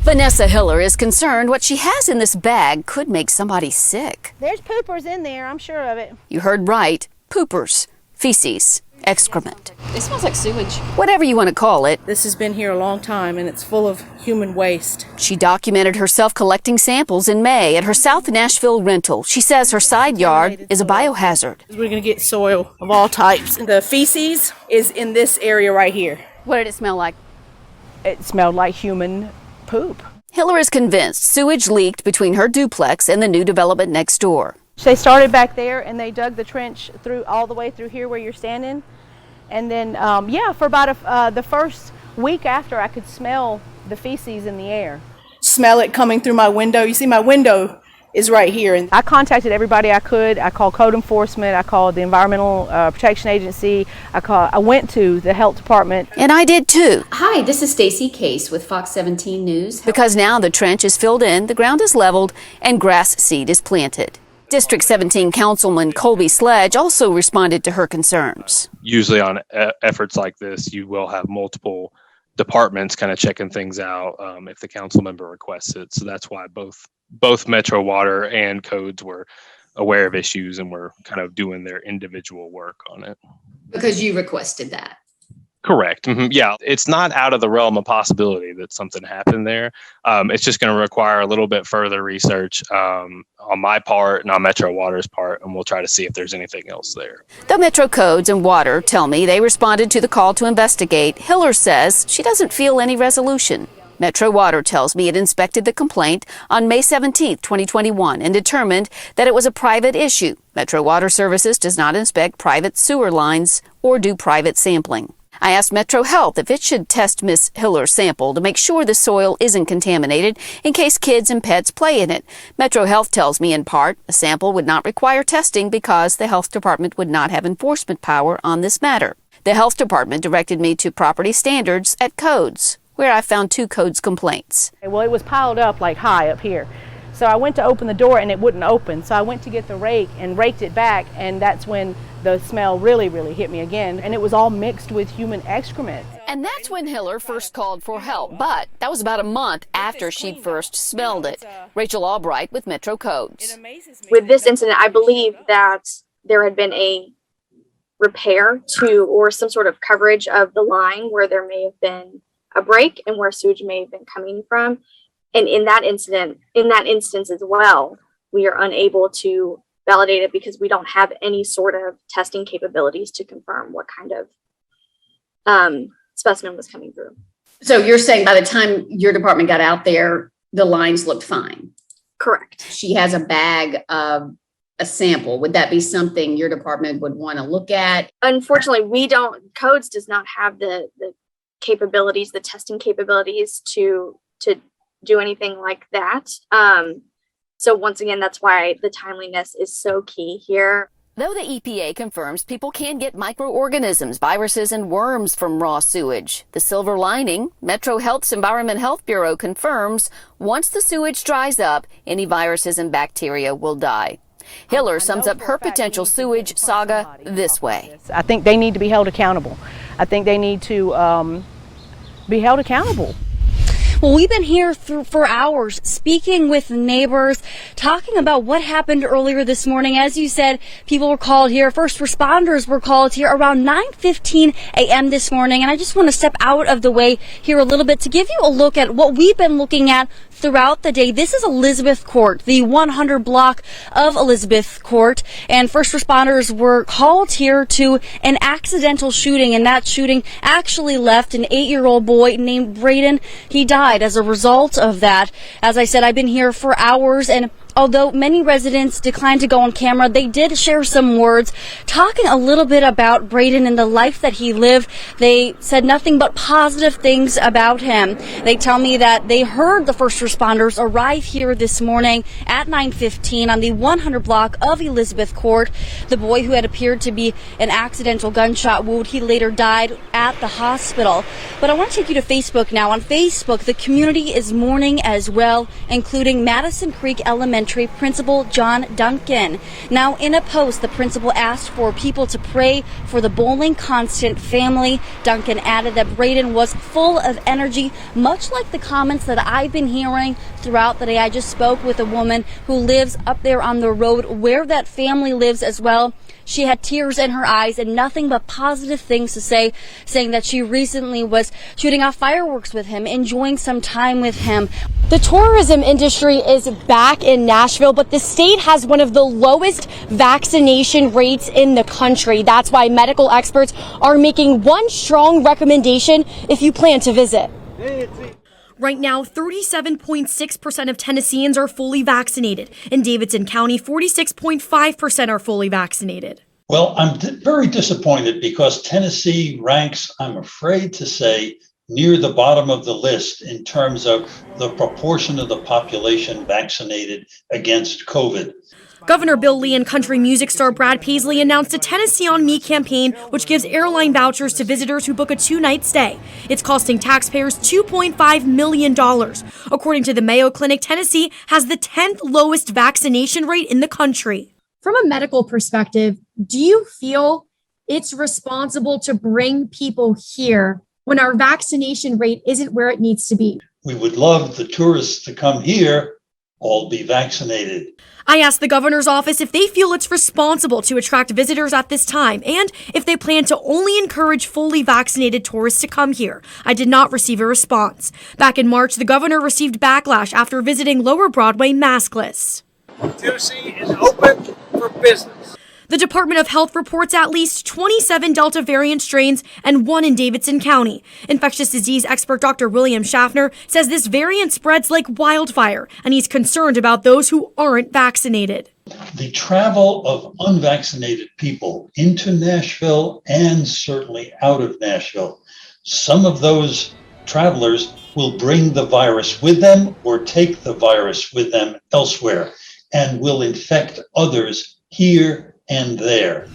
Vanessa Hiller is concerned what she has in this bag could make somebody sick. There's poopers in there, I'm sure of it. You heard right. Poopers. Feces. Excrement. It smells like sewage. Whatever you want to call it. This has been here a long time, and it's full of human waste. She documented herself collecting samples in May at her South Nashville rental. She says her side yard is a biohazard. We're going to get soil of all types. The feces is in this area right here. What did it smell like? It smelled like human poop. Hiller is convinced sewage leaked between her duplex and the new development next door. They started back there and they dug the trench through all the way through here where you're standing. And then, for about the first week after, I could smell the feces in the air. Smell it coming through my window. You see my window is right here. And I contacted everybody I could. I called code enforcement. I called the Environmental Protection Agency. I went to the health department. And I did too. Hi, this is Stacy Case with Fox 17 News. Because now the trench is filled in, the ground is leveled, and grass seed is planted. District 17 Councilman Colby Sledge also responded to her concerns. Usually on efforts like this, you will have multiple departments kind of checking things out if the council member requests it. So that's why both Metro Water and Codes were aware of issues and were kind of doing their individual work on it. Because you requested that. Correct. Mm-hmm. Yeah, it's not out of the realm of possibility that something happened there. It's just going to require a little bit further research on my part and on Metro Water's part, and we'll try to see if there's anything else there. Though Metro Codes and Water tell me they responded to the call to investigate, Hiller says she doesn't feel any resolution. Metro Water tells me it inspected the complaint on May 17, 2021, and determined that it was a private issue. Metro Water Services does not inspect private sewer lines or do private sampling. I asked Metro Health if it should test Miss Hiller's sample to make sure the soil isn't contaminated in case kids and pets play in it. Metro Health tells me in part a sample would not require testing because the health department would not have enforcement power on this matter. The health department directed me to property standards at Codes, where I found 2 Codes complaints. Well, it was piled up like high up here. So I went to open the door and it wouldn't open. So I went to get the rake and raked it back, and that's when the smell really hit me again. And it was all mixed with human excrement. And that's when Hiller first called for help, but that was about a month after she'd first smelled it. Rachel Albright with Metro Codes. With this incident, I believe that there had been a repair to or some sort of coverage of the line where there may have been a break and where sewage may have been coming from. And in that instance as well, we are unable to validate it because we don't have any sort of testing capabilities to confirm what kind of specimen was coming through. So you're saying by the time your department got out there, the lines looked fine? Correct. She has a bag of a sample. Would that be something your department would want to look at? Unfortunately, Codes does not have the capabilities, the testing capabilities to do anything like that. So once again, that's why the timeliness is so key here. Though the EPA confirms people can get microorganisms, viruses, and worms from raw sewage, the silver lining, Metro Health's Environment Health Bureau confirms once the sewage dries up, any viruses and bacteria will die. Hiller sums up her potential sewage saga this way. I think they need to be held accountable. I think they need to be held accountable. Well, we've been here for hours speaking with neighbors, talking about what happened earlier this morning. As you said, people were called here. First responders were called here around 9:15 a.m. this morning. And I just want to step out of the way here a little bit to give you a look at what we've been looking at throughout the day. This is Elizabeth Court, the 100 block of Elizabeth Court. And first responders were called here to an accidental shooting. And that shooting actually left an 8-year-old boy named Braden. He died as a result of that. As I said, I've been here for hours, and although many residents declined to go on camera, they did share some words talking a little bit about Braden and the life that he lived. They said nothing but positive things about him. They tell me that they heard the first responders arrive here this morning at 9:15 on the 100 block of Elizabeth Court. The boy who had appeared to be an accidental gunshot wound, he later died at the hospital. But I want to take you to Facebook now. On Facebook, the community is mourning as well, including Madison Creek Elementary Elementary Principal John Duncan. Now, in a post, the principal asked for people to pray for the Bowling Constant family. Duncan added that Braden was full of energy, much like the comments that I've been hearing throughout the day. I just spoke with a woman who lives up there on the road where that family lives as well. She had tears in her eyes and nothing but positive things to say, saying that she recently was shooting off fireworks with him, enjoying some time with him. The tourism industry is back in Nashville, but the state has one of the lowest vaccination rates in the country. That's why medical experts are making one strong recommendation if you plan to visit. Right now, 37.6% of Tennesseans are fully vaccinated. In Davidson County, 46.5% are fully vaccinated. Well, I'm very disappointed because Tennessee ranks, I'm afraid to say, near the bottom of the list in terms of the proportion of the population vaccinated against COVID. Governor Bill Lee and country music star Brad Paisley announced a Tennessee on Me campaign, which gives airline vouchers to visitors who book a 2-night stay. It's costing taxpayers $2.5 million. According to the Mayo Clinic, Tennessee has the 10th lowest vaccination rate in the country. From a medical perspective, do you feel it's responsible to bring people here when our vaccination rate isn't where it needs to be? We would love the tourists to come here, all be vaccinated. I asked the governor's office if they feel it's responsible to attract visitors at this time and if they plan to only encourage fully vaccinated tourists to come here. I did not receive a response. Back in March, the governor received backlash after visiting Lower Broadway maskless. Tennessee is open for business. The Department of Health reports at least 27 Delta variant strains and 1 in Davidson County. Infectious disease expert Dr. William Schaffner says this variant spreads like wildfire, and he's concerned about those who aren't vaccinated. The travel of unvaccinated people into Nashville and certainly out of Nashville, some of those travelers will bring the virus with them or take the virus with them elsewhere and will infect others here and there.